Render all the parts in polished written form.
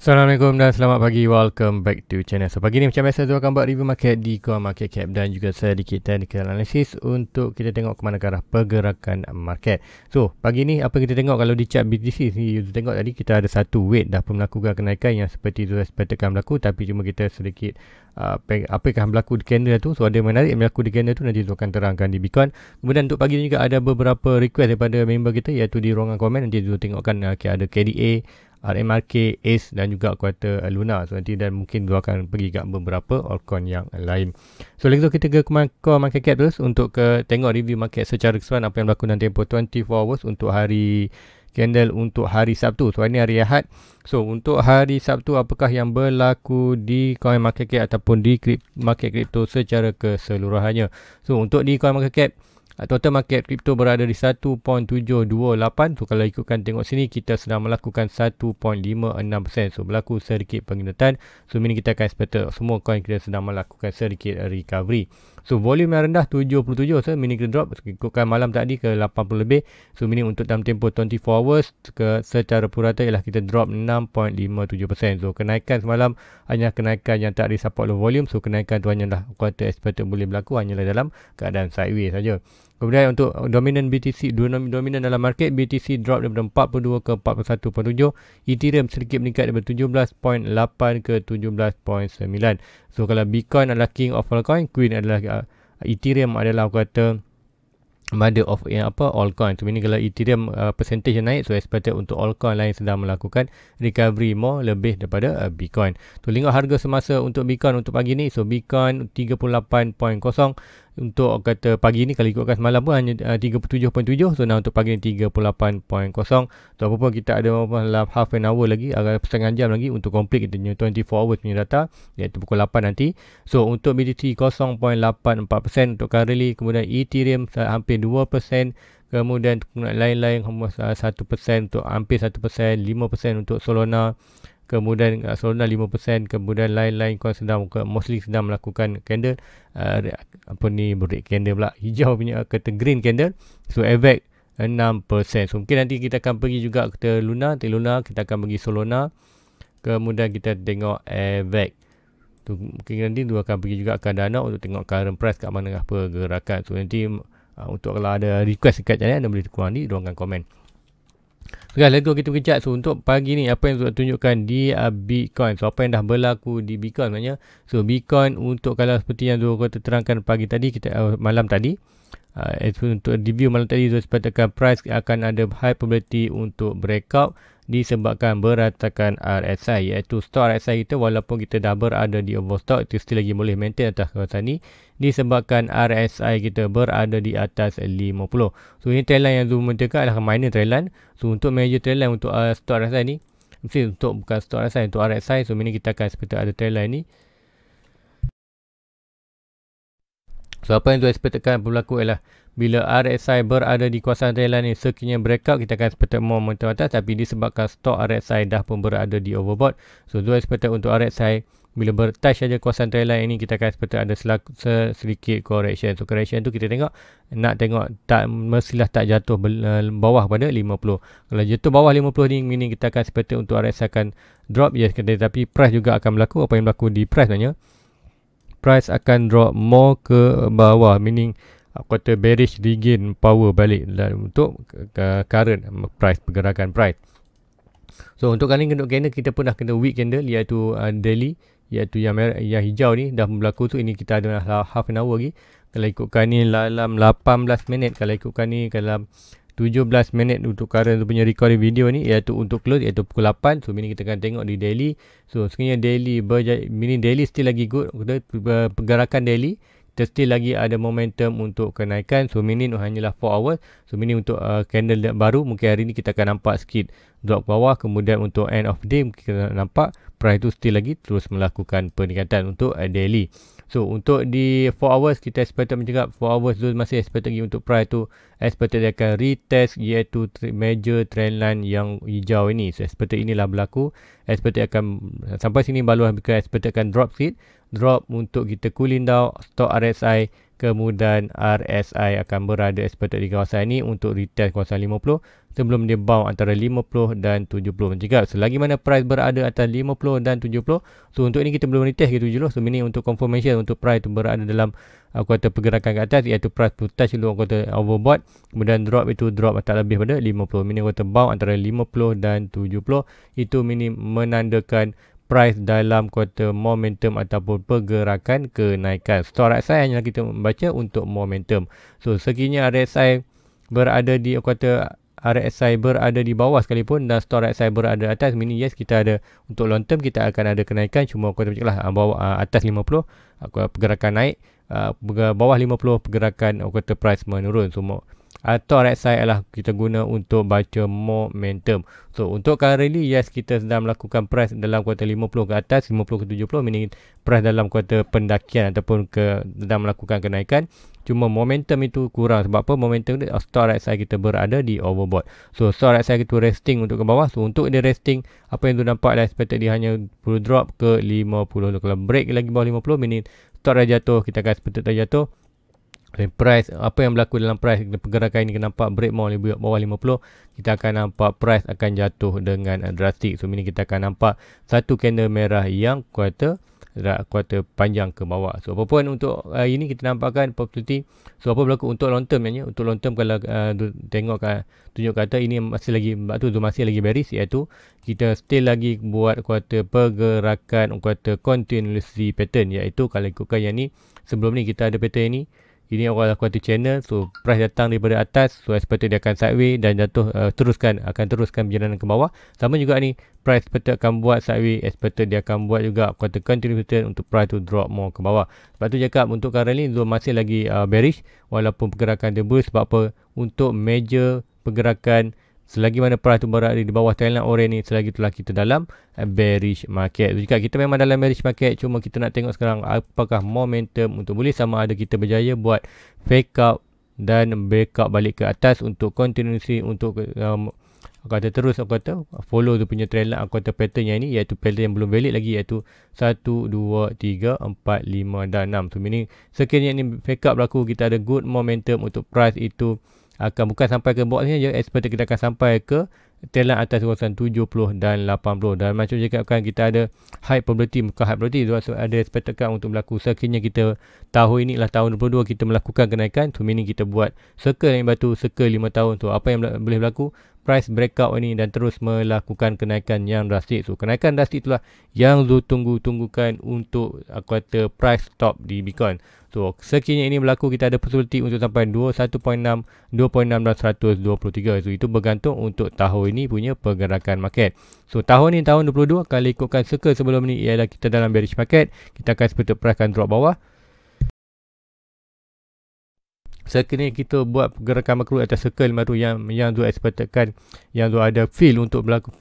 Assalamualaikum dan selamat pagi. Welcome back to channel. So pagi ni macam biasa tu akan buat review market di Coin Market Cap dan juga sedikit technical analysis untuk kita tengok ke mana ke arah pergerakan market. So pagi ni apa kita tengok kalau di chart BTC ni, you tengok tadi kita ada satu weight dah pun melakukan kenaikan yang seperti itu expectedkan berlaku, tapi cuma kita sedikit apakah berlaku di candle tu. So ada menarik yang berlaku di candle tu, nanti tu akan terangkan di Bitcoin. Kemudian untuk pagi ni juga ada beberapa request daripada member kita, iaitu di ruangan komen. Nanti tu tengokkan ada KDA, RMRK, ACE dan juga kuartal Luna. So nanti dan mungkin dia akan pergi ke beberapa altcoin yang lain. So lagi tu kita ke Core Market Cap terus untuk tengok review market secara keseluruhan apa yang berlaku dalam tempoh 24 hours untuk hari candle untuk hari Sabtu. So ini hari Ahad. So untuk hari Sabtu apakah yang berlaku di Coin Market Cap ataupun di market crypto secara keseluruhannya. So untuk di Coin Market Cap, total market crypto berada di 1.728. So kalau ikutkan tengok sini, kita sedang melakukan 1.56%. So berlaku sedikit penghinaan. So ini kita akan expect semua coin kita sedang melakukan sedikit recovery. So volume yang rendah 77. So mini kita drop ikutkan malam tadi ke 80 lebih. So mini untuk dalam tempoh 24 hours secara purata ialah kita drop 6.57%. So kenaikan semalam hanya kenaikan yang tak disupport oleh volume. So kenaikan tu hanyalah kuartal expected boleh berlaku hanyalah dalam keadaan sideways saja. Kemudian untuk dominan BTC, dominan dalam market, BTC drop daripada 42 ke 41.7, Ethereum sedikit meningkat daripada 17.8 ke 17.9. So kalau Bitcoin adalah king of all coin, queen adalah Ethereum adalah kata mother of all coin. So ini kalau Ethereum percentage yang naik, so expected untuk all coin lain sedang melakukan recovery more lebih daripada Bitcoin. So tengok harga semasa untuk Bitcoin untuk pagi ni. So Bitcoin 38.0 untuk kata pagi ni, kalau ikutkan semalam pun hanya 37.7. So nah untuk pagi ni 38.0. So apa pun kita ada half an hour lagi, agak setengah jam lagi untuk complete kita punya 24 hours punya data, iaitu pukul 8 nanti. So untuk BTC 0.84% untuk currently, kemudian Ethereum hampir 2%, kemudian lain-lain 1% untuk hampir 1%, 5% untuk Solana, kemudian Solana 5%, kemudian lain-lain coin sedang mostly sedang melakukan candle red candle pula, hijau punya kata green candle. So AVAX 6%. So mungkin nanti kita akan pergi juga ke Luna, kita akan pergi Solana, kemudian kita tengok AVAX tu, mungkin nanti dua akan pergi juga ke Dana untuk tengok current price kat mana pergerakan. So nanti untuk kalau ada request dekat channel, anda boleh kurang di ruangan komen. Sekarang lagu kita berkecak. So untuk pagi ni apa yang saya tunjukkan di Bitcoin. So apa yang dah berlaku di Bitcoin sebenarnya. So Bitcoin untuk kalau seperti yang kita terangkan pagi tadi, kita malam tadi, untuk review malam tadi, so sepatutnya price akan ada high probability untuk breakout disebabkan beratakan RSI, iaitu stock RSI kita walaupun kita dah berada di overstock, itu still lagi boleh maintain atas kawasan ni disebabkan RSI kita berada di atas 50. So ini trendline yang Zoom menunjukkan adalah minor trendline. So untuk major trendline untuk stock RSI ni, mesti untuk bukan stock RSI, untuk RSI, so ini kita akan seperti ada trendline ni. So apa yang tu expectkan berlaku ialah bila RSI berada di kawasan trendline ni, sekiranya breakout kita akan expect momentum atas, tapi disebabkan stok RSI dah pun berada di overbought. So tu expect untuk RSI bila bertouch saja kawasan trendline ini, kita akan expect ada sedikit correction. So correction tu kita tengok, nak tengok tak mestilah tak jatuh bawah pada 50. Kalau jatuh bawah 50 ni, meaning kita akan expect untuk RSI akan drop, yes, tapi price juga akan berlaku. Apa yang berlaku di price sebenarnya, price akan drop more ke bawah, meaning kata bearish regain power balik untuk current price, pergerakan price. So untuk kali untuk candle kita pun dah kena weak candle, iaitu daily, iaitu yang hijau ni dah berlaku tu. Ini kita ada half an hour lagi. Kalau ikutkan ni dalam 18 minit, kalau ikutkan ni dalam 17 minit untuk current tu punya recording video ni, iaitu untuk close iaitu pukul 8. So ini kita akan tengok di daily. So sebenarnya daily meaning daily still lagi good, pergerakan daily kita still lagi ada momentum untuk kenaikan. So mini hanyalah 4 hours. So mini untuk candle baru, mungkin hari ni kita akan nampak sikit drop bawah, kemudian untuk end of day kita nampak price tu still lagi terus melakukan peningkatan untuk daily. So untuk di 4 hours kita expected mencakap 4 hours tu masih expected lagi untuk price tu expected dia akan retest, iaitu major trendline yang hijau ini. So expected inilah berlaku, expected akan sampai sini baru expected akan drop sikit. drop untuk kita cooling down stok RSI, kemudian RSI akan berada expected di kawasan ini untuk retest kawasan 50 sebelum dia bounce antara 50 dan 70. Jika selagi mana price berada atas 50 dan 70, so untuk ini kita belum retest ke 70. So ini untuk confirmation untuk price itu berada dalam kuartal pergerakan ke atas, iaitu price to touch dulu kuartal overbought, kemudian drop itu drop tak lebih pada 50. Ini kuartal bounce antara 50 dan 70. Itu ini menandakan price dalam kuartal momentum ataupun pergerakan kenaikan. Stok RSI hanya kita membaca untuk momentum. So sekiranya RSI berada di kuartal RSI berada di bawah sekalipun dan stok RSI berada atas, meaning yes kita ada untuk long term kita akan ada kenaikan, cuma kuartal macam lah bawah atas 50 pergerakan naik, bawah 50 pergerakan kuartal price menurun. Semua atau RSI adalah kita guna untuk baca momentum. So untuk currently yes kita sedang melakukan price dalam kuartal 50 ke atas, 50 ke 70, meaning price dalam kuartal pendakian ataupun sedang melakukan kenaikan. Cuma momentum itu kurang. Sebab apa? Momentum ni stok RSI kita berada di overbought. So stok RSI kita resting untuk ke bawah. So untuk dia resting, apa yang tu nampak dah expected dia hanya perlu drop ke 50. Kalau break lagi bawah 50, meaning stok dah jatuh, kita akan expected terjatuh. Dan price, apa yang berlaku dalam price pergerakan ini, kita nampak break bawah 50, kita akan nampak price akan jatuh dengan drastik. So ini kita akan nampak satu candle merah yang kuartal panjang ke bawah. So apa pun untuk ini kita nampakkan opportunity. So apa berlaku untuk long term ni? Untuk long term kalau tengok tunjuk kata ini masih lagi masih lagi bearish, iaitu kita still lagi buat kuartal pergerakan kuartal continuously pattern, iaitu kalau ikutkan yang ni sebelum ni kita ada pattern ini awal kuartal channel. So price datang daripada atas, so expected dia akan sideways dan jatuh, akan teruskan perjalanan ke bawah. Sama juga ni price expected akan buat sideways, expected dia akan buat juga kuartal continuous pattern untuk price to drop more ke bawah. Sebab tu cakap untuk currently zone masih lagi bearish walaupun pergerakan dia bullish. Sebab apa? Untuk major pergerakan selagi mana price tu berada di bawah trendline orange ni, selagi itulah kita dalam bearish market. Jika kita memang dalam bearish market, cuma kita nak tengok sekarang apakah momentum untuk bullish, sama ada kita berjaya buat fake out dan break out balik ke atas untuk continuously untuk kata terus follow tu punya trendline kata pattern yang ni, iaitu pattern yang belum valid lagi, iaitu 1, 2, 3, 4, 5 dan 6. So meaning sekiranya ni fake out berlaku, kita ada good momentum untuk price itu akan bukan sampai ke bawah ni je, expected kita akan sampai ke trendline atas kawasan 70 dan 80. Dan macam cakapkan kita ada high probability, bukan high probability, so ada expected untuk berlaku sekiranya kita tahun ini lah tahun 22 kita melakukan kenaikan. So meaning kita buat circle yang batu, circle 5 tahun. So apa yang boleh berlaku? Price breakout ini dan terus melakukan kenaikan yang drastik. So kenaikan drastik itulah yang tunggukan untuk kuartal price stop di Bitcoin. So sekiranya ini berlaku, kita ada possibility untuk sampai 21.6, 2.6 dan 123. So itu bergantung untuk tahun ini punya pergerakan market. So tahun ini tahun 22, kalau ikutkan circle sebelum ni ialah kita dalam bearish market, kita akan expected price akan drop bawah. Sekiranya kita buat pergerakan makro atas circle baru yang tu expectedkan, yang tu ada feel untuk berlaku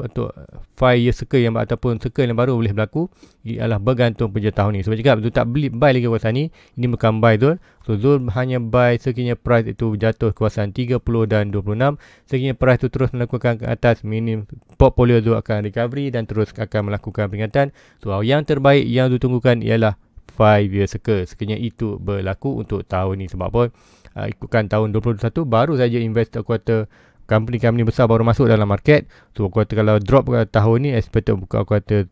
untuk 5 year circle yang ataupun circle yang baru boleh berlaku, ialah bergantung pada tahun ni. Sebab cakap tu tak beli buy lagi kawasan ni, ini bukan buy zone. So zone hanya buy sekiranya price itu jatuh kawasan 30 dan 26. Sekiranya price itu terus melakukan ke atas, minim portfolio tu akan recovery dan terus akan melakukan peringatan. So yang terbaik yang ditunggukan ialah 5 year circle. Sekiranya itu berlaku untuk tahun ni. Sebab apa? Ikutkan tahun 2021 baru saja investor kuartal company besar baru masuk dalam market. So kuartal kalau drop tahun ni, expected buka kuartal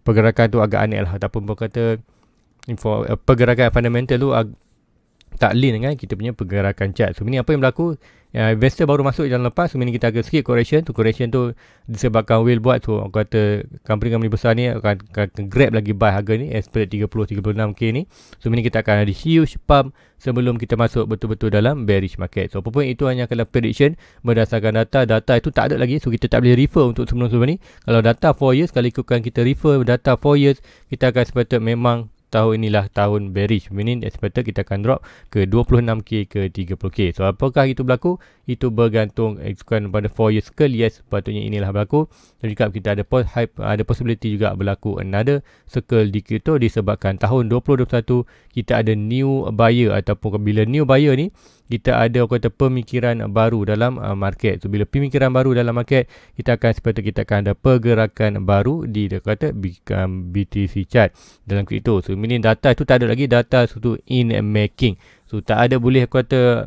pergerakan tu agak aneh lah, ataupun berkata pergerakan fundamental tu tak lean dengan kita punya pergerakan chart. So ini apa yang berlaku? Investor baru masuk jalan lepas, so ini kita akan skip correction tu disebabkan whale buat. So kata company besar ni akan grab lagi buy harga ni expect 30-36k ni. So ini kita akan ada huge pump sebelum kita masuk betul-betul dalam bearish market. So apapun itu hanya adalah prediction berdasarkan data itu tak ada lagi, so kita tak boleh refer untuk sebelum ni. Kalau data 4 years, kalau ikutkan kita refer data 4 years, kita akan expect memang tahun inilah tahun bearish, meaning expected kita akan drop ke 26k ke 30k. So apakah itu berlaku? Itu bergantung pada 4 year cycle. Yes, sepatutnya inilah berlaku. Dan juga kita ada possibility juga berlaku another cycle di crypto disebabkan tahun 2021 kita ada new buyer, ataupun bila new buyer ni kita ada kata pemikiran baru dalam market. So bila pemikiran baru dalam market, kita akan seperti kita akan ada pergerakan baru di dia kata BTC chart dalam kripto. So meaning data itu tak ada lagi data itu in making. So tak ada boleh kata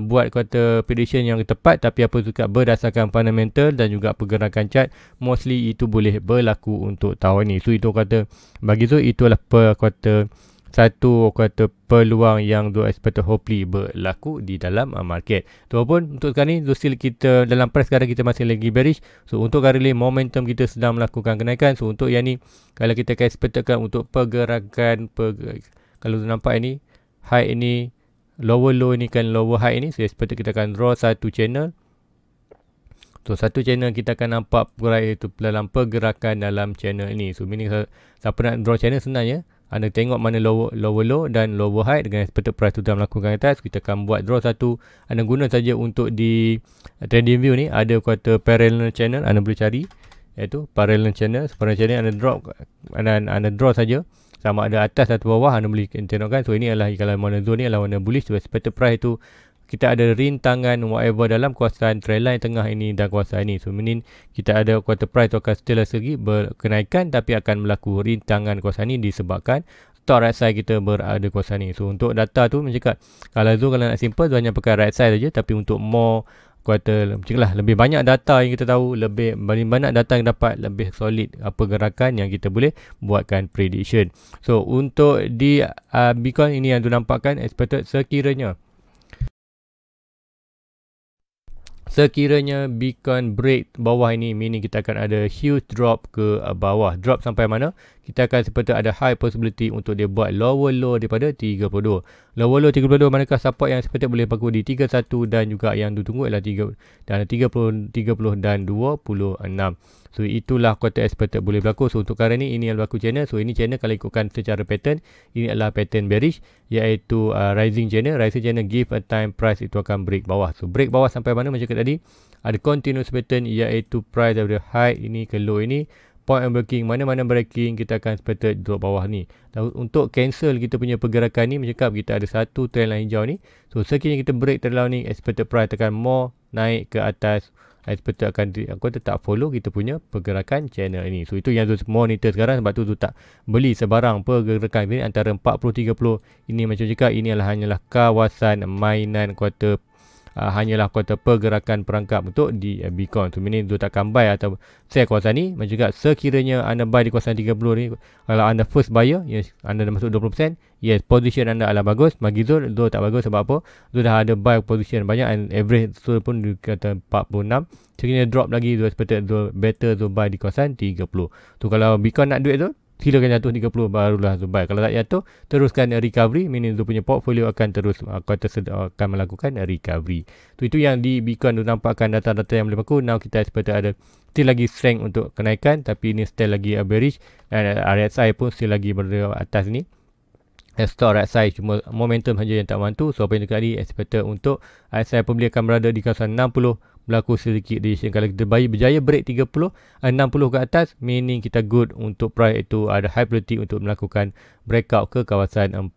buat kata prediction yang tepat, tapi apa juga berdasarkan fundamental dan juga pergerakan chart, mostly itu boleh berlaku untuk tahun ni. So itu kata bagi tu itulah kata satu kata peluang yang expected hopefully berlaku di dalam market. Tu pun untuk sekarang ni still kita dalam price sekarang kita masih lagi bearish. So untuk currently momentum kita sedang melakukan kenaikan. So untuk yang ni kalau kita akan expectkan untuk pergerakan kalau nampak ini high ini lower low ni kan lower high ni, so expected kita akan draw satu channel. So satu channel kita akan nampak itu dalam pergerakan dalam channel ini. So meaning siapa nak draw channel sebenarnya anda tengok mana lower low dan lower high dengan expected price tu dah melakukan atas. Kita akan buat draw satu. Anda guna saja untuk di trading view ni ada kata parallel channel, anda boleh cari iaitu parallel channel. Parallel channel anda draw saja sama ada atas atau bawah, anda boleh tengokkan. So ini adalah kalau mana zone ni adalah warna bullish. So expected price tu kita ada rintangan whatever dalam kawasan trendline tengah ini dan kawasan ini. So meaning kita ada kuartal price tu akan still lagi berkenaikan, tapi akan berlaku rintangan kawasan ini disebabkan stock right side kita berada kawasan ini. So untuk data tu macam cakap, kalau nak simple tu hanya pakai right side saja, tapi untuk more kuartal macam lah lebih banyak data yang kita tahu, lebih banyak data yang dapat lebih solid pergerakan yang kita boleh buatkan prediction. So untuk di Bitcoin ini yang tu nampakkan expected sekiranya Bitcoin break bawah ini, meaning kita akan ada huge drop ke bawah. Drop sampai mana? Kita akan seperti ada high possibility untuk dia buat lower low daripada 32. Lower low 32 manakah support yang seperti boleh berlaku di 31 dan juga yang ditunggu adalah 30 dan 26. So itulah kuartal expected boleh berlaku. So untuk kali ni ini yang berlaku channel. So ini channel kalau ikutkan secara pattern, ini adalah pattern bearish, iaitu rising channel. Rising channel give a time price itu akan break bawah. So break bawah sampai mana macam tadi? Ada continuous pattern iaitu price daripada high ini ke low ini. Point of breaking, mana-mana breaking kita akan expected drop bawah ni. Dan untuk cancel kita punya pergerakan ni macam kita ada satu trend line hijau ni. So sekiranya kita break terlalu ni, expected price akan more naik ke atas. Expected akan aku tetap follow kita punya pergerakan channel ini. So itu yang tu monitor sekarang, sebab tu tak beli sebarang pergerakan ini antara 40-30. Ini macam cakap, ini hanyalah kawasan mainan kuartal hanyalah kuartal pergerakan perangkap untuk di Bitcoin. So meaning tu takkan buy atau sell kawasan ni. Macam juga sekiranya anda buy di kawasan 30 ni, kalau anda first buyer, yes, anda dah masuk 20%, yes, position anda adalah bagus. Bagi Zul tak bagus sebab apa? Zul dah ada buy position banyak and average Zul pun kata 46. Sekiranya drop lagi, Zul expected Zul better Zul buy di kawasan 30. Tu kalau Bitcoin nak duit tu, silakan jatuh 30 barulah Zul buy. Kalau tak jatuh, teruskan recovery, meaning Zul punya portfolio akan terus akan melakukan recovery. Tu itu yang di Bitcoin tu nampakkan data-data yang boleh berlaku. Now kita expect ada still lagi strength untuk kenaikan, tapi ini still lagi bearish dan RSI pun still lagi berada atas ni. Stock right side cuma momentum saja yang tak bantu. So apa yang dekat ni expected untuk RSI pembeli akan berada di kawasan 60, berlaku sedikit reaction. Kalau kita berjaya break 60 ke atas, meaning kita good untuk price itu ada high probability untuk melakukan breakout ke kawasan 40.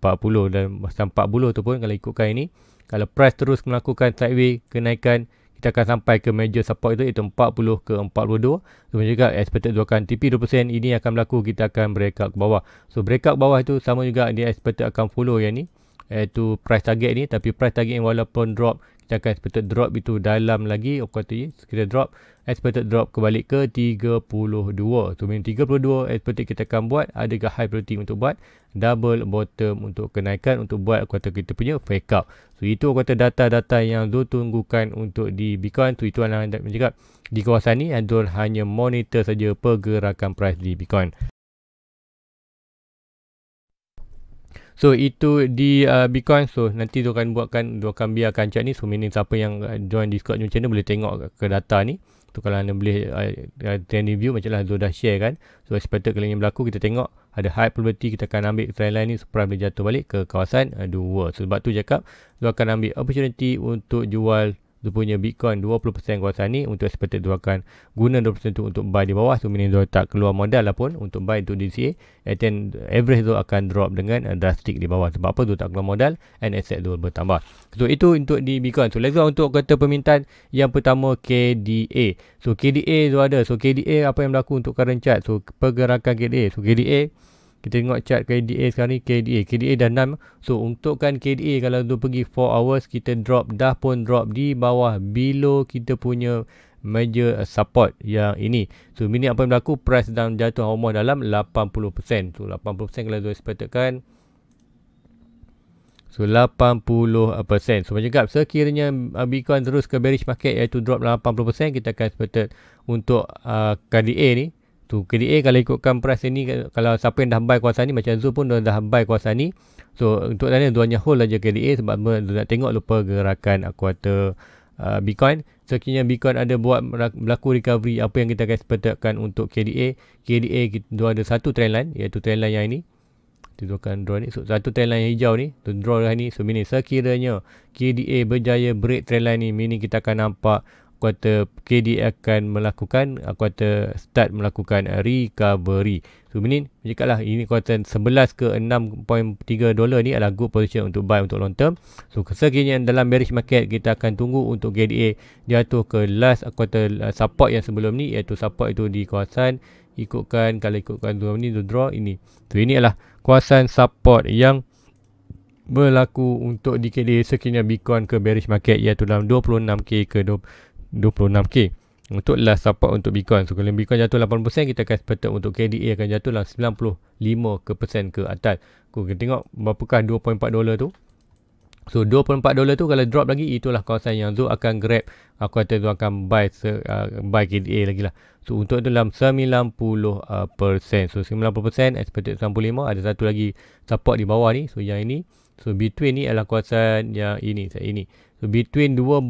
Dan kawasan 40 tu pun kalau ikutkan ini, kalau price terus melakukan sideways kenaikan, kita akan sampai ke major support itu, iaitu 40 ke 42. So juga expected tu akan TP 20%, ini akan berlaku, kita akan breakout ke bawah. So breakout bawah itu sama juga dia expected akan follow yang ni, iaitu price target ni. Tapi price target yang walaupun drop, kita akan expected drop itu dalam lagi kita drop, expected drop kebalik ke 32. So mean 32 expected kita akan buat, adakah high probability untuk buat double bottom untuk kenaikan, untuk buat kata kita punya fake out. So itu kata data-data yang Zul tunggukan untuk di Bitcoin. So itu adalah cakap di kawasan ni Zul hanya monitor saja pergerakan price di Bitcoin. So itu di Bitcoin. So nanti tu akan biarkan chart ni. So meaning siapa yang join Discord new channel boleh tengok ke data ni. So kalau anda boleh trending view macam lah Zul dah share kan. So expected kalau yang berlaku, kita tengok ada high probability kita akan ambil trend line ni supaya boleh jatuh balik ke kawasan 2. So, sebab tu cakap Zul akan ambil opportunity untuk jual Zul punya Bitcoin 20% kawasan ni. Untuk expected Zul akan guna 20% tu untuk buy di bawah. So meaning Zul tak keluar modal lah pun untuk buy untuk DCA, and then average Zul akan drop dengan drastic di bawah. Sebab apa? Zul tak keluar modal and asset Zul bertambah. So itu untuk di Bitcoin. So let's go untuk kata permintaan yang pertama, KDA. So KDA Zul ada. So KDA apa yang berlaku untuk current chart? So pergerakan KDA. So KDA, kita tengok chart KDA sekarang ni. KDA dah 6. So untuk kan KDA, kalau tu pergi 4 hours, kita dah pun drop di bawah below kita punya major support yang ini. So ini apa yang berlaku? Price sedang jatuh almost dalam 80%. So 80% kalau tu expectedkan, so 80%. So macam cakap, sekiranya Bitcoin terus ke bearish market iaitu drop 80%, kita akan expected untuk KDA ni. Tu KDA kalau ikutkan price ni, kalau siapa yang dah buy kawasan ni, macam Zul pun dah buy kawasan ni. So untuk tadi Zul hanya hold aja KDA sebab Zul nak tengok lupa gerakan kuartal Bitcoin. Sekiranya Bitcoin ada buat berlaku recovery, apa yang kita akan expectkan untuk KDA? KDA Zul ada satu trend line, iaitu trend line yang ini. Kita akan draw ni. So satu trend line yang hijau ni, tu draw lah ni. So meaning sekiranya KDA berjaya break trend line ni, meaning kita akan nampak kuartal KDA akan melakukan start melakukan recovery. So meaning macam lah, ini kuartal 11 ke 6.3 dolar ni adalah good position untuk buy untuk long term. So sekiranya dalam bearish market, kita akan tunggu untuk KDA jatuh ke last kuartal support yang sebelum ni, iaitu support itu di kawasan, kalau ikutkan ni tu draw ini. So ini adalah kawasan support yang berlaku untuk di KDA sekiranya Bitcoin ke bearish market, iaitu dalam 26k ke 26k untuk last support untuk Bitcoin. So kalau Bitcoin jatuh 80%, kita akan expect untuk KDA akan jatuh dalam 95% ke atas. Kita tengok berapakah 2.4 dolar tu. So 2.4 dolar tu kalau drop lagi, itulah kawasan yang Zul akan grab. Aku kata Zul akan buy KDA lagi lah. So untuk itu dalam 90%. So 90% expected 95. Ada satu lagi support di bawah ni. So yang ini. So between ni adalah kawasan yang ini. So between dua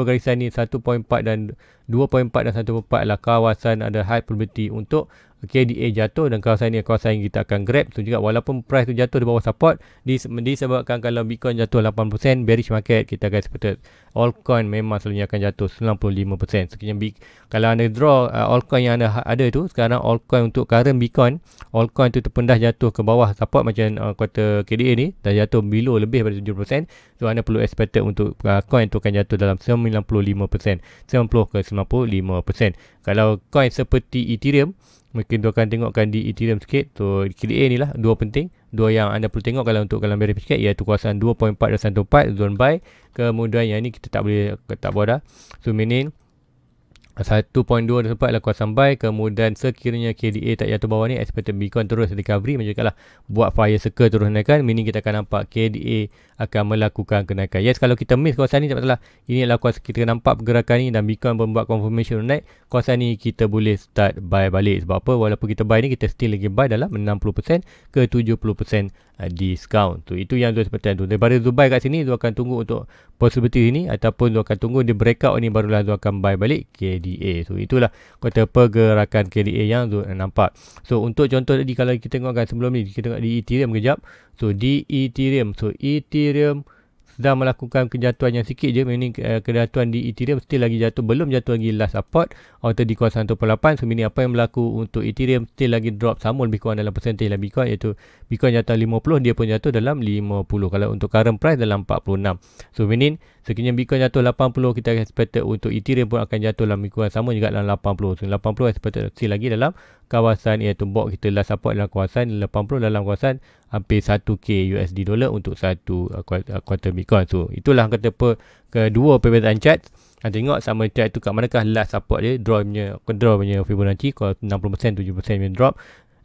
garisan ni, 1.4 dan 2.4 dan 1.4 adalah kawasan ada high probability untuk KDA jatuh, dan kawasan ni kawasan yang kita akan grab. So juga walaupun price tu jatuh di bawah support, disebabkan kalau Bitcoin jatuh 80%, bearish market, kita akan expect altcoin memang selalunya akan jatuh 95%. Sekiranya kalau anda draw altcoin yang ada tu, sekarang altcoin untuk current Bitcoin, altcoin tu terpendah jatuh ke bawah support macam kuartal KDA ni, dah jatuh below lebih daripada 70%. So anda perlu expect untuk coin tu akan jatuh dalam 95%, 90 ke 95%. Kalau coin seperti Ethereum, mungkin tu akan tengokkan di Ethereum sikit. So KDA ni lah dua penting, dua yang anda perlu tengok kalau untuk kalau bearish market, iaitu kawasan 2.4 dan 1.4 zone buy. Kemudian yang ni kita tak boleh buat dah. So meaning 1.2 dan 1.4 adalah kawasan buy. Kemudian sekiranya KDA tak jatuh bawah ni, expected Bitcoin terus recovery, macam lah buat fire circle terus naikkan, meaning kita akan nampak KDA akan melakukan kenaikan. Yes, kalau kita miss kawasan ni tak masalah. Ini adalah kawasan kita nampak pergerakan ni dan Bitcoin membuat confirmation naik. Kawasan ni kita boleh start buy balik. Sebab apa? Walaupun kita buy ni, kita still lagi buy dalam 60% ke 70% discount. Tu itu yang tu seperti tu. Daripada tu buy kat sini, tu akan tunggu untuk possibility ini, ataupun tu akan tunggu dia breakout ni, barulah tu akan buy balik KDA. So itulah kata pergerakan KDA yang tu nampak. So untuk contoh tadi, kalau kita tengokkan sebelum ni, kita tengok di Ethereum kejap. So di Ethereum, sedang melakukan kejatuhan yang sikit je, meaning kejatuhan di Ethereum still lagi jatuh, belum jatuh lagi last support atau di kawasan 1.8. So meaning apa yang berlaku untuk Ethereum, still lagi drop sama lebih kurang dalam percentage lah Bitcoin, iaitu Bitcoin jatuh 50, dia pun jatuh dalam 50. Kalau untuk current price dalam 46. So meaning sekiranya Bitcoin jatuh 80, kita expected untuk Ethereum pun akan jatuh dalam lebih kurang sama juga dalam 80. So 80 expected still lagi dalam kawasan, iaitu box kita last support dalam kawasan 80, dalam kawasan hampir 1k USD dollar untuk satu kuartal Bitcoin. So itulah kata kedua perbezaan chart. Tengok sama chart tu kat manakah last support dia, draw punya Fibonacci, kalau 60%, 70% punya drop,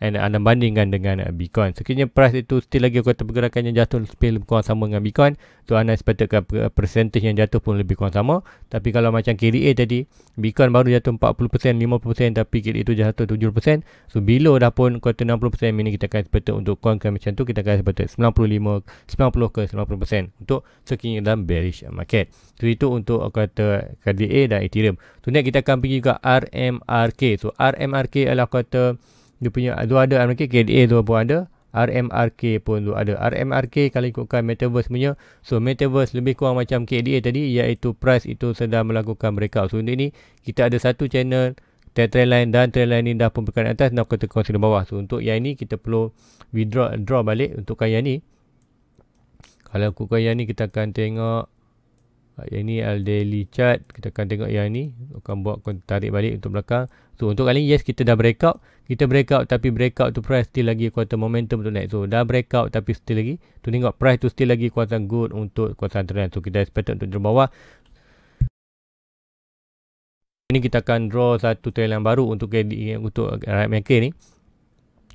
and anda bandingkan dengan Bitcoin. Sekiranya price itu still lagi kuartal pergerakan yang jatuh lebih kurang sama dengan Bitcoin, so anda expectkan percentage yang jatuh pun lebih kurang sama. Tapi kalau macam KDA tadi, Bitcoin baru jatuh 40%, 50%, tapi KDA itu jatuh 70%. So below dah pun kuartal 60%, meaning kita akan expect untuk coin macam tu, kita akan expect 90 ke 90% untuk sekiranya dalam bearish market. So itu untuk kata KDA dan Ethereum. So next kita akan pergi ke RMRK. So RMRK adalah kata dia punya dua ada RMRK, KDA tu pun ada, RMRK pun tu ada. RMRK kalau ikutkan Metaverse punya, so Metaverse lebih kurang macam KDA tadi, iaitu price itu sedang melakukan breakout. So untuk ini kita ada satu channel trend line, dan trend line ni dah pun berkat atas, nak kita consider bawah. So untuk yang ini kita perlu draw balik untuk yang ni. Kalau ikutkan yang ni kita akan tengok yang ni daily chart, kita akan tengok yang ni akan buat tarik balik untuk belakang. So untuk kali ni yes, kita dah breakout, tapi breakout tu price still lagi kuasa momentum untuk naik. So dah breakout tapi still lagi tu tengok price tu still lagi kuasa good untuk kuasa trend. So kita expect untuk di bawah. Ini kita akan draw satu trend yang baru untuk RMRK ni.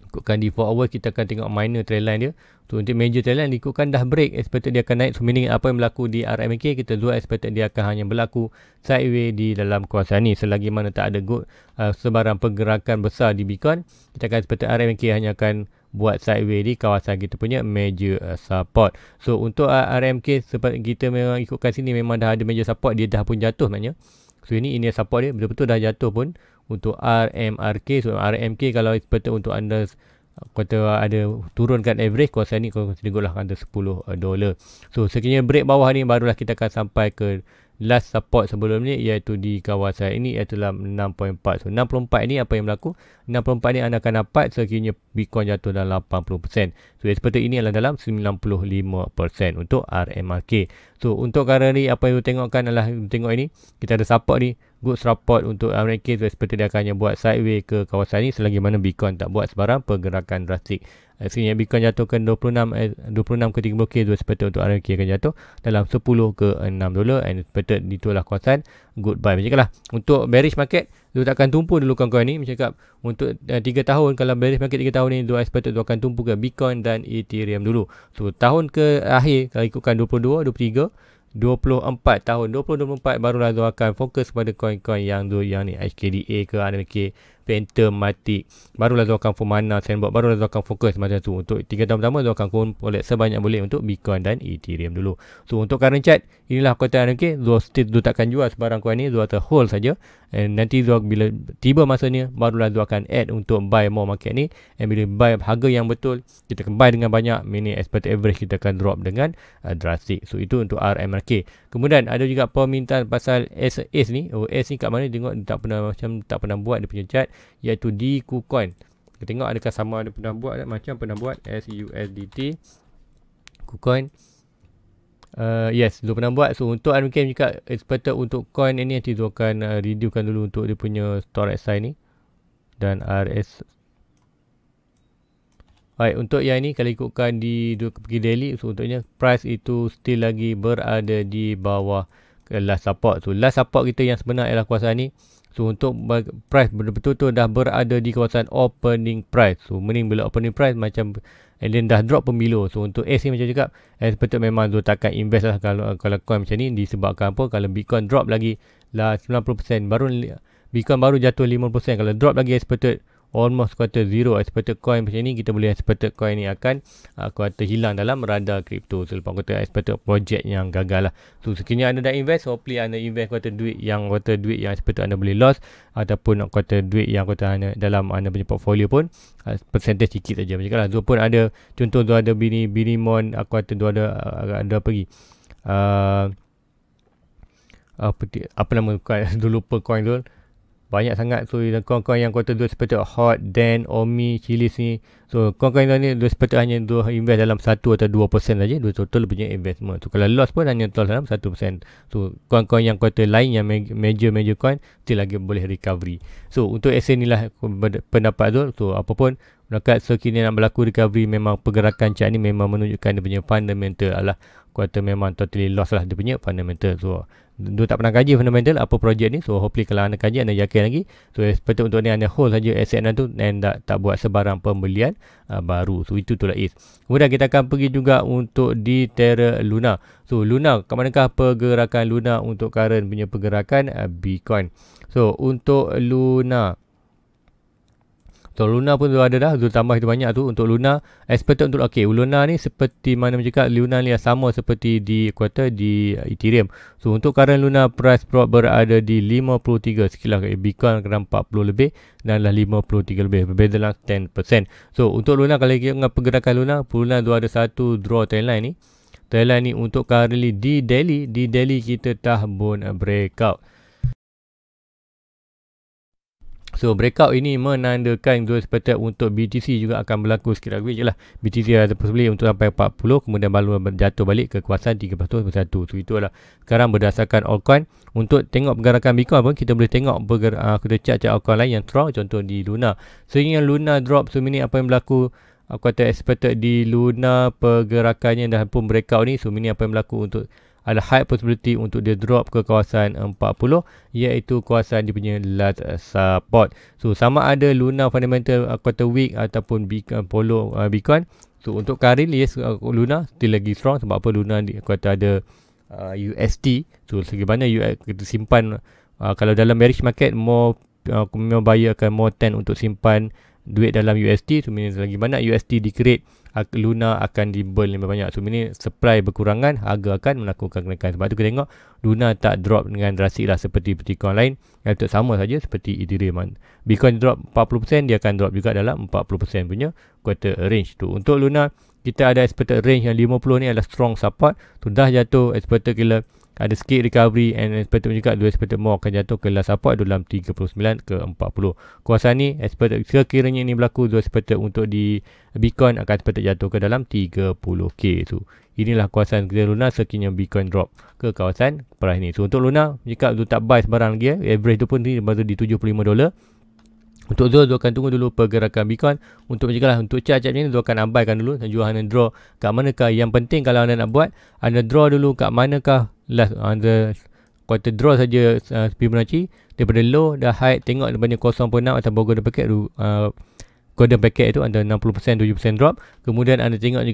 Ikutkan di 4 hours, kita akan tengok minor trend line dia. So untuk major trend line ikutkan dah break, expected dia akan naik. So meaning apa yang berlaku di RMRK, kita jual expected dia akan hanya berlaku sideways di dalam kawasan ni. Selagi mana tak ada good sebarang pergerakan besar di Bitcoin, kita akan expected RMRK hanya akan buat sideways di kawasan kita punya major support. So untuk RMRK, seperti kita memang ikutkan sini memang dah ada major support, dia dah pun jatuh maknanya. So ini support dia betul-betul dah jatuh pun untuk RMRK. So RMK kalau expected untuk anda kata ada turunkan average kawasan ni, kalau consider lah under $10. So sekiranya break bawah ni, barulah kita akan sampai ke last support sebelum ni, iaitu di kawasan ini, iaitu dalam 6.4. So 64 ni apa yang berlaku, 64 ni anda akan dapat sekiranya Bitcoin jatuh dalam 80%. So expected ini adalah dalam 95% untuk RMRK. So untuk currently apa yang tengokkan adalah, tengok ini kita ada support ni, good support untuk RMRK. So expected dia akan hanya buat sideways ke kawasan ni selagi mana Bitcoin tak buat sebarang pergerakan drastik. Sekiranya Bitcoin jatuh ke 26 ke 30k, so expected untuk RMRK akan jatuh dalam 10 ke $6, and expected itulah kawasan good buy. Macam lah untuk bearish market, dia takkan tumpu dulu kawan-kawan ni. Macam cakap untuk 3 tahun, kalau bearish market 3 tahun ni, dia expected dia akan tumpu ke Bitcoin dan Ethereum dulu. So tahun ke akhir, kalau ikutkan 22, 23, 24 tahun 2024 barulah dia akan fokus pada koin-koin yang ni HKDA ke RMRK, Phantom, Matic, barulah dia akan Mana, Sandbox, barulah dia akan fokus macam tu. Untuk 3 tahun pertama dia akan collect sebanyak boleh untuk Bitcoin dan Ethereum dulu. So untuk current chart, inilah kota RMRK. Dia takkan jual sebarang koin ni, dia akan hold saja, and nanti dia bila tiba masanya, barulah dia akan add untuk buy more market ni. And bila buy harga yang betul, kita akan buy dengan banyak, meaning expected average kita akan drop dengan drastic. So itu untuk RMRK. Kemudian ada juga permintaan pasal S ni. S ni kat mana, tengok dia tak pernah buat dia punya chart, iaitu di KuCoin. Kita tengok adakah sama ada pernah buat, macam pernah buat SUSDT KuCoin. Yes, dia pernah buat. So untuk RMRK juga expected untuk coin ini nanti dia akan reducekan dulu untuk dia punya storage size ni, dan RS. Baik, untuk yang ni kalau ikutkan di pergi daily, so untuknya price itu still lagi berada di bawah last support. So last support kita yang sebenar ialah kawasan ni. So untuk price betul-betul dah berada di kawasan opening price. So mending bila opening price macam, and then dah drop pemilu. So untuk S ni macam cakap, betul memang tu takkan invest lah kalau coin macam ni, disebabkan apa, kalau Bitcoin drop lagi lah 90%, baru Bitcoin baru jatuh 50%, kalau drop lagi expected almost quarter zero, expected coin macam ni, kita boleh expected coin ni akan quarter hilang dalam radar kripto. So lepas kata expected project yang gagal lah. So sekiranya anda dah invest, hopefully anda invest quarter duit yang expected anda boleh loss, ataupun quarter duit yang quarter anda dalam anda punya portfolio pun percentage sikit saja. Macam lah, so pun ada contoh tu ada Binimon quarter tu ada pergi apa nama dulu lupa coin tu, banyak sangat. So kawan-kawan yang quarter 2 seperti Hot, Dan, Omi, Chilis ni, so kawan-kawan ni dia seperti hanya invest dalam 1 atau 2% saja dia total punya investment. So kalau loss pun hanya total dalam 1%. So kawan-kawan yang quarter lain yang major coin still lagi boleh recovery. So untuk SN ni lah pendapat tu. So apapun dekat sekiranya nak berlaku recovery, memang pergerakan chart ni memang menunjukkan dia punya fundamental adalah quarter memang totally loss lah dia punya fundamental. So Dia tak pernah kaji fundamental apa projek ni. So hopefully kalau anda kaji, anda yakin lagi. So sepatutnya untuk ni anda hold saja aset anda tu dan tak buat sebarang pembelian baru. So itulah is. Kemudian kita akan pergi juga untuk di Terra Luna. So Luna, kat manakah pergerakan Luna untuk current punya pergerakan Bitcoin. So untuk Luna, so Luna pun tu ada dah, tu tambah itu banyak tu. Untuk Luna expected untuk Luna ni seperti mana cakap, Luna ni sama seperti di kuartal di Ethereum. So untuk current Luna price drop berada di 53 sekilas, Bitcoin kena 40 lebih dan lah 53 lebih, berbeza dalam 10%. So untuk Luna, kalau kita ingat pergerakan Luna tu ada satu draw trendline ni. Trendline ni untuk currently di daily kita tahun breakout. So breakout ini menandakan dua seperti untuk BTC juga akan berlaku sikit lagi je lah. BTC ada possibility untuk sampai 40, kemudian baru jatuh balik ke kawasan 13.1. So itulah sekarang berdasarkan altcoin. Untuk tengok pergerakan Bitcoin pun kita boleh tengok kita chat altcoin lain yang strong, contoh di Luna. Sehingga Luna drop, so ini apa yang berlaku. Aku kata expected di Luna pergerakannya dah pun breakout ni. So ini apa yang berlaku untuk ada high possibility untuk dia drop ke kawasan 40, iaitu kawasan dia punya last support. So sama ada Luna fundamental quarter week ataupun follow Bitcoin. So untuk currently yes, Luna still lagi strong. Sebab apa? Luna kata ada USD. So bagaimana kita simpan, kalau dalam bearish market more buyer akan more tend untuk simpan duit dalam USD. So ini lagi banyak USD di-create, Luna akan di-burn lebih banyak. So ini supply berkurangan, harga akan melakukan kenaikan. Sebab tu kita tengok Luna tak drop dengan drastik lah seperti Bitcoin lain. Yang sama saja seperti Ethereum. Bitcoin drop 40%, dia akan drop juga dalam 40% punya quarter range tu. Untuk Luna, kita ada expected range yang 50 ni adalah strong support. Sudah jatuh expected kila ada sikit recovery, and expected juga dua expected more akan jatuh ke last support dalam 39 ke 40. Kawasan ni expected sekiranya ini berlaku, dua expected untuk di Bitcoin akan expected jatuh ke dalam 30k. So inilah kawasan kita Luna sekiranya Bitcoin drop ke kawasan price ni. So untuk Luna, jika tu tak buy sebarang lagi, average tu pun ni baru di $75. Untuk Zul akan tunggu dulu pergerakan Bitcoin. Untuk macam untuk chart ni, Zul akan abaikan dulu dan juga anda draw kat manakah. Yang penting kalau anda nak buat, anda draw dulu kat manakah last anda quarter draw saja Fibonacci daripada low dah high, tengok dia banyak 0.6 atau golden packet tu, golden packet itu ada 60% 7% drop. Kemudian anda tengok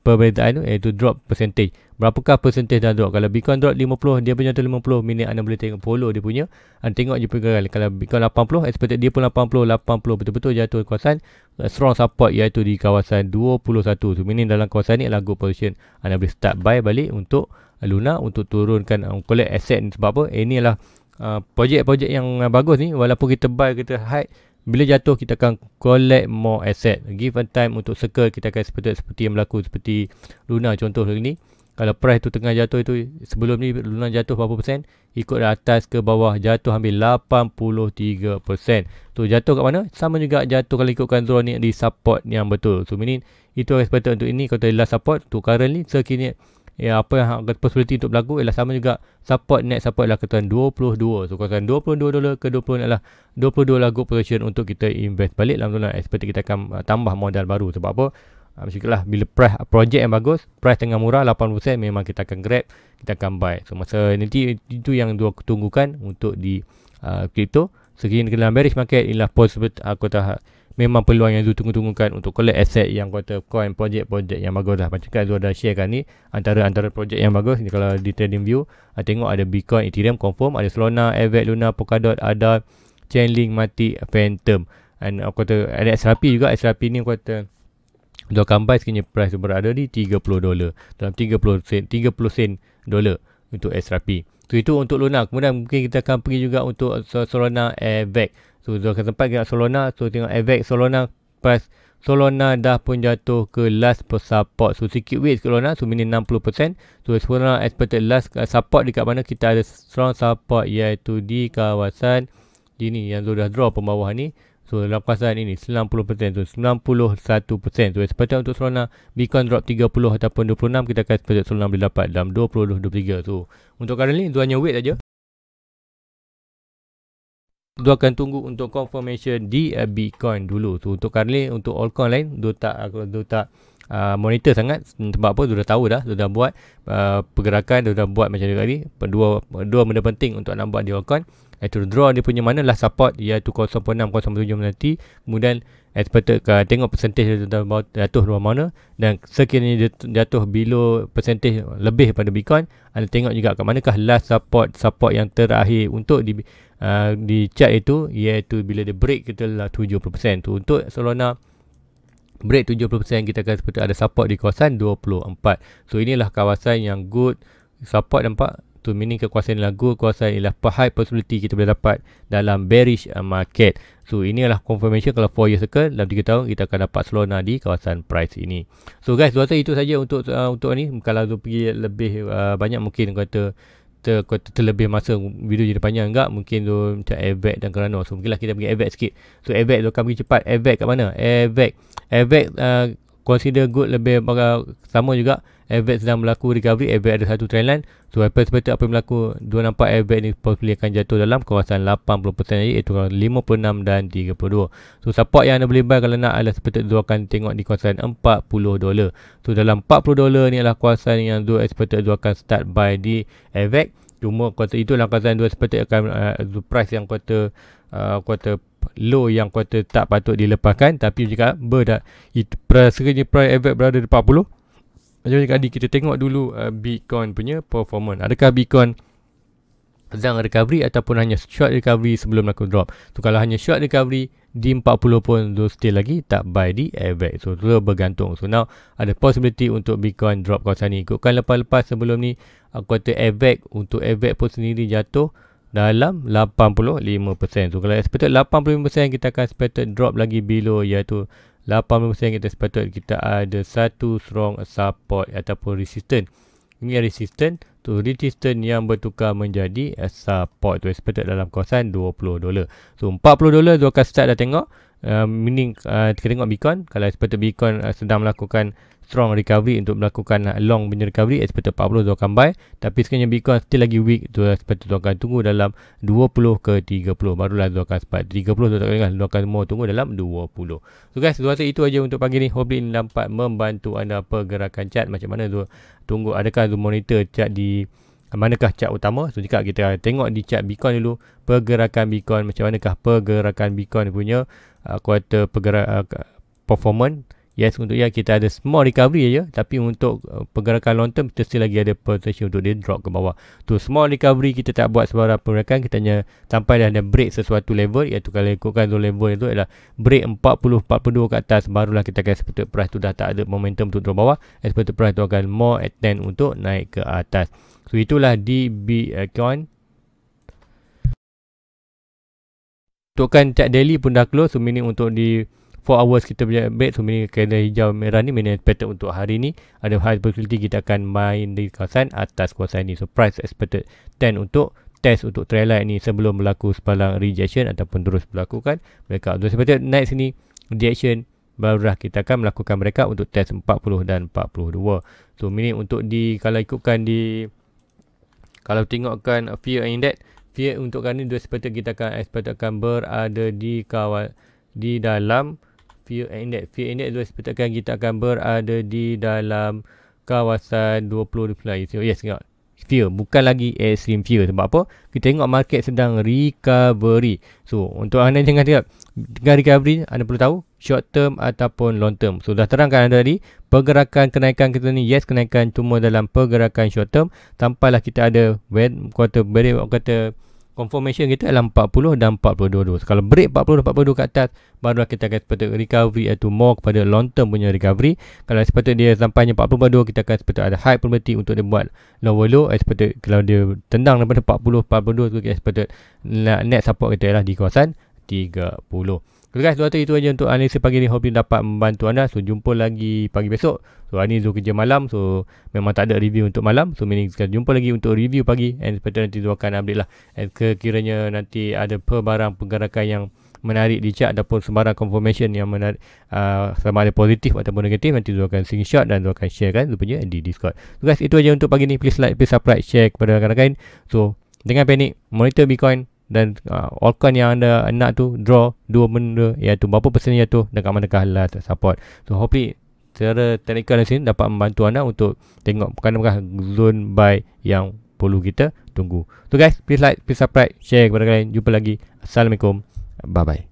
perbezaan tu, iaitu drop percentage. Berapakah percentage dah drop? Kalau Bitcoin drop 50, dia punya tu 50, minit anda boleh tengok follow dia punya. Anda tengok je pergerakan. Kalau Bitcoin 80, expected dia pun 80 betul-betul jatuh kawasan strong support, iaitu di kawasan 21. So minit dalam kawasan ni adalah good position. Anda boleh start buy balik untuk Luna untuk turunkan collect asset ni. Sebab apa? Ini adalah projek-projek yang bagus ni. Walaupun kita buy, kita hide, bila jatuh kita akan collect more asset. Give a time untuk circle, kita akan seperti yang berlaku seperti Luna contoh ni. Kalau price tu tengah jatuh itu, sebelum ni Luna jatuh berapa persen, ikut atas ke bawah jatuh hampir 83%. Tu jatuh kat mana? Sama juga jatuh kalau ikutkan draw ni di support yang betul. So ini itu expected untuk ini. Kalau last support tu currently sekini, ya, apa yang possibility untuk berlaku ialah sama juga support, net support adalah ketuan 22. So kawasan $22 ke 20 adalah 22 lah good position untuk kita invest balik dalam tu lah. Expect kita akan tambah modal baru. Sebab apa? Macam bila price projek yang bagus, price tengah murah 80%, memang kita akan grab, kita akan buy. So masa nanti itu yang dua tunggukan untuk di crypto. Sekiranya dalam bearish market ialah possible, aku tahu memang peluang yang tunggu-tunggukan untuk collect asset yang kata coin projek-projek yang bagus dah. Macam kan Zul dah sharekan ni antara projek yang bagus ni. Kalau di trading view tengok ada Bitcoin, Ethereum confirm, ada Solana, Aave, Luna, Polkadot, ada Chainlink, Matic, Phantom, dan aku kata ada XRP juga. XRP ni aku kata Zul akan buy sekiranya price berada di $30 dalam 30 sen dolar untuk XRP. So itu untuk Luna. Kemudian mungkin kita akan pergi juga untuk Solana, Aave. So Zul akan sempat tengok Solana. So tengok Aave, Solana price Solana dah pun jatuh ke last support. So sikit weight Solana, so minit 60%. So Solana expected last support dekat mana kita ada strong support, iaitu di kawasan ini yang Zul dah draw pembawah ni. So dalam kawasan ini 90%, so 91%. So seperti untuk Solana, Bitcoin drop 30 ataupun 26, kita akan expect Solana boleh dapat dalam 20-23. So untuk currently Zul hanya wait saja. Zul akan tunggu untuk confirmation di Bitcoin dulu. So untuk currently untuk altcoin lain Zul tak monitor sangat. Sebab apa? Sudah tahu dah, sudah buat pergerakan, sudah buat macam tadi. Dua benda penting untuk nampak di altcoin, iaitu draw dia punya mana lah support, iaitu 0.6, 0.7 nanti. Kemudian expected tengok percentage dia jatuh luar mana, dan sekiranya dia jatuh below percentage lebih pada Bitcoin, anda tengok juga kat manakah last support yang terakhir untuk di chart itu, iaitu bila dia break kita lah 70%. Tu untuk Solana break 70%, kita akan seperti ada support di kawasan 24. So inilah kawasan yang good support, nampak tu, meaning kekuasaan ialah good, kawasan ialah high possibility kita boleh dapat dalam bearish market. So inilah confirmation kalau 4 year circle dalam 3 tahun kita akan dapat Solana di kawasan price ini. So guys, rasa itu saja untuk ni. Kalau tu pergi lebih banyak, mungkin kata terlebih masa video jadi panjang, enggak mungkin tu macam AVAX dan Cardano. So mungkinlah kita pergi AVAX sikit. So AVAX tu akan pergi cepat. AVAX kat mana? AVAX consider good, lebih sama juga. AVAX sedang berlaku recovery. AVAX ada satu trend line. So seperti apa yang berlaku, dua nampak AVAX ni possibly akan jatuh dalam kawasan 80% iaitu 56 dan 32. So support yang anda boleh buy kalau nak adalah seperti tu akan tengok di kawasan $40. So dalam $40 ni adalah kawasan yang dua expected tu akan start buy di AVAX. Cuma kuartal itu dalam kawasan dua expected akan price yang kuartal low yang kuartal tak patut dilepaskan. Tapi jika sekiranya price AVAX berada di 40, macam tadi kita tengok dulu Bitcoin punya performance. Adakah Bitcoin sedang recovery ataupun hanya short recovery sebelum melakukan drop? So kalau hanya short recovery di 40 pun still lagi tak buy di AVAX. So tu bergantung. So now ada possibility untuk Bitcoin drop kawasan ni. Ikutkan lepas sebelum ni kuartal AVAX, untuk AVAX pun sendiri jatuh dalam 85%. So kalau expected 85%, kita akan expected drop lagi below, iaitu 80%. Kita expected kita ada satu strong support ataupun resistance. Ini resistance tu, resistance yang bertukar menjadi support tu expected dalam kawasan $20. So $40 tu akan start dah tengok, meaning kita tengok Bitcoin. Kalau expected Bitcoin sedang melakukan strong recovery untuk melakukan long punya recovery, expected 40 tu akan buy. Tapi sekiranya Bitcoin still lagi weak, tu expected tu akan tunggu dalam 20 ke 30, barulah tu akan spike 30 tu tak dengar, tu akan mau tunggu dalam 20. So guys, rasa itu aja untuk pagi ni. Hopefully ini dapat membantu anda pergerakan chart macam mana tu. Tunggu adakah tu monitor chart di manakah chart utama. So jika kita tengok di chart Bitcoin dulu, pergerakan Bitcoin macam manakah pergerakan Bitcoin punya kuartal performance. Yes, untuk kita ada small recovery aja, tapi untuk pergerakan long term kita still lagi ada potential untuk dia drop ke bawah. Tu small recovery kita tak buat sebarang pergerakan, kita hanya sampai dah ada break sesuatu level, iaitu kalau ikutkan tu level itu adalah break 40-42 ke atas, barulah kita akan expected price tu dah tak ada momentum untuk drop bawah. Expected price tu akan more attend untuk naik ke atas. So itulah di Bitcoin. Untukkan chart daily pun dah close, so meaning untuk di 4 hours kita punya break. So meaning candle hijau merah ni meaning expected untuk hari ni ada high possibility kita akan main di kawasan atas kawasan ni. So price expected 10 untuk test untuk trend line ni sebelum berlaku sepalang rejection ataupun terus melakukan breakout. So expected naik sini rejection, barulah kita akan melakukan breakout untuk test 40 dan 42. So meaning untuk kalau ikutkan kalau tengokkan fear index, fear untuk kali ni expected kita akan berada di dalam fear index. Fear index tu expectkan kita akan berada di dalam kawasan 20 reply. So yes, tengok fear, bukan lagi extreme fear. Sebab apa? Kita tengok market sedang recovery. So untuk anda jangan tengok dengan recovery, anda perlu tahu short term ataupun long term. So dah terangkan anda tadi, pergerakan kenaikan kita ni, yes, kenaikan cuma dalam pergerakan short term, sampailah kita ada confirmation kita dalam 40 dan 42. So, kalau break 40 dan 42 ke atas, barulah kita akan sepatutnya recovery, iaitu more kepada long term punya recovery. Kalau sepatutnya dia sampainya 42, kita akan sepatutnya ada high probability untuk dia buat lower low. Sepatutnya kalau dia tendang daripada 40, 42 tu, kita sepatutnya net support kita ialah di kawasan 30. So guys, itu aja untuk analisis pagi ni. Hope dapat membantu anda. So jumpa lagi pagi besok. So hari ni Zul kerja malam, so memang tak ada review untuk malam. So meaning kita jumpa lagi untuk review pagi, and sepatutnya nanti Zul akan update lah. And sekiranya nanti ada barang pergerakan yang menarik di chart ataupun sembarang confirmation yang menarik, sama ada positif ataupun negatif, nanti Zul akan screenshot dan Zul akan share kan Zul punya di Discord. So guys, itu aja untuk pagi ni. Please like, please subscribe, share kepada rakan-rakan. So jangan panik, monitor Bitcoin dan altcoin yang anda nak tu, draw dua benda, iaitu berapa persen jatuh dan kat manakah last support. So hopefully secara teknikal di sini dapat membantu anda untuk tengok bukan zone buy yang perlu kita tunggu. So guys, please like, please subscribe, share kepada kalian. Jumpa lagi. Assalamualaikum. Bye bye.